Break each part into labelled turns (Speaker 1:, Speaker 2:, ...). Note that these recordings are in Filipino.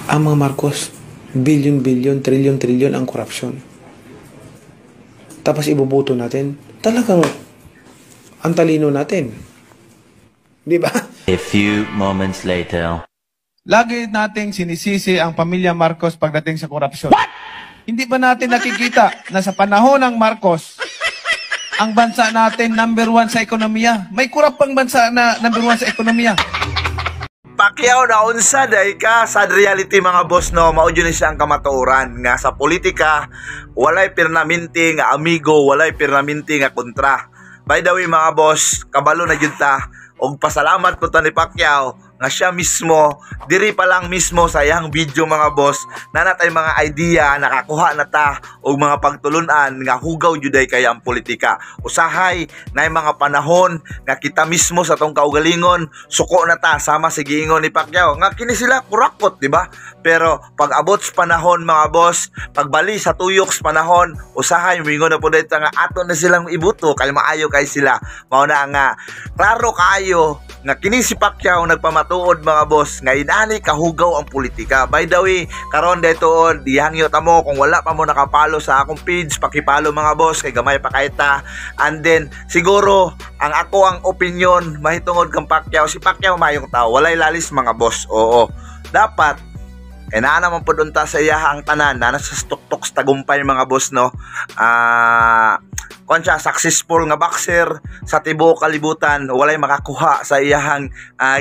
Speaker 1: Ang mga Marcos, billion-billion, trillion-trillion ang korupsyon. Tapos iboboto natin. Talagang ang talino natin. Di ba?
Speaker 2: A few moments later.
Speaker 3: Lagi nating sinisisi ang pamilya Marcos pagdating sa korupsyon. Hindi ba natin nakikita na sa panahon ng Marcos, ang bansa natin number 1 sa ekonomiya? May kurap pang bansa na number 1 sa ekonomiya.
Speaker 4: Pacquiao na unsa day ka sad reality mga boss no, mao jud ni siya ang kamatuoran nga sa politika walay permanente nga amigo, walay permanente nga kontra. By the way mga boss, kabalo na jud ta og pasalamat ko ta ni Pacquiao nga siya mismo diri pa lang mismo sa iyang video mga boss na natay mga idea nakakuha na ta og mga pagtulunan nga hugaw juday kay ang politika. Usahay na mga panahon nga kita mismo sa tong kaugalingon suko na ta sama sa giingon ni Pacquiao nga kini sila kurakot, di ba? Pero pag abot sa panahon mga boss, pagbali sa tuyok sa panahon, usahay mingon na pud nga ato na silang ibuto kay maayo kay sila. Mao na nga klaro kaayo nga kini si Pacquiao nagpamatuod mga boss nga inani kahugaw ang politika. By the way, karon daytoon dihangyo ta mo kung wala pa mo nakapalo sa akong page, pakipalo mga boss kay gamay pa kay ta. And then siguro ang ako ang opinion mahitungod kang Pacquiao, si Pacquiao mayong tao, walay lalis mga boss. Oo. Dapat naa naman po doon ta sa iya ang tanan na nasa tuktok sa tagumpay mga boss no. Kung siya successful nga boxer sa tibuok kalibutan, walay makakuha sa iyahang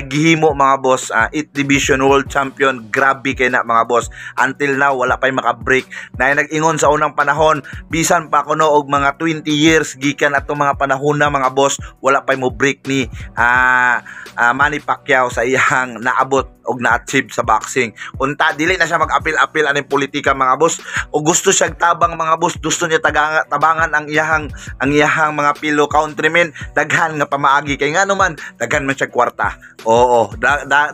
Speaker 4: gihimo mga boss. 8 division world champion, grabe kay na mga boss. Until now wala pay makabreak. Na nag-ingon sa unang panahon, bisan pa kuno og mga 20 years gikan ato mga panahon na mga boss, wala pay mo break ni Manny Pacquiao sa iyahang naabot og na-achieve sa boxing. Unta dili na siya mag-apil-apil aning politika mga boss. O gusto siya tabang mga boss, gusto niya tabangan ang iyahang mga pilo countrymen, daghan nga pamaagi kay nga naman daghan man siya kwarta. Oo,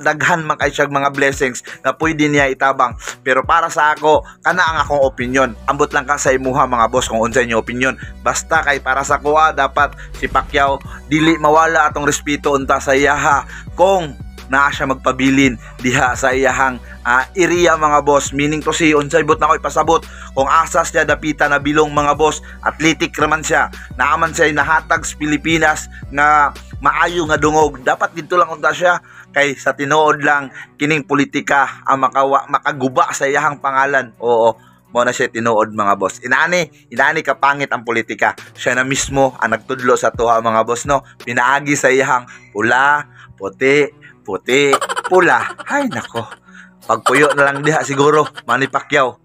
Speaker 4: daghan man kay siya mga blessings nga pwede niya itabang. Pero para sa ako, kana ang akong opinion. Ambot lang ka sa imuha mga boss kung unsa inyo opinion. Basta kay para sa kuha dapat si Pacquiao dili mawala atong respeto unta sa iyaha kung naa siya magpabilin diha sa iyahang area mga boss. Meaning to say, unsay bot na ko ipasabot kung asas niya dapita na bilong mga boss, athletic raman siya, naaman siya nahatag sa Pilipinas nga maayo nga dungog, dapat dito lang unta siya kay sa tinuod lang kining politika ang makaguba sa iyahang pangalan. Oo, mo na siya tinuod mga boss. Inani kapangit ang politika. Siya na mismo ang nagtudlo sa tuha mga boss no. Pinaagi sa iyahang pula, puti, pula. Hay nako. Pagpuyo na lang diha siguro Manny Pacquiao.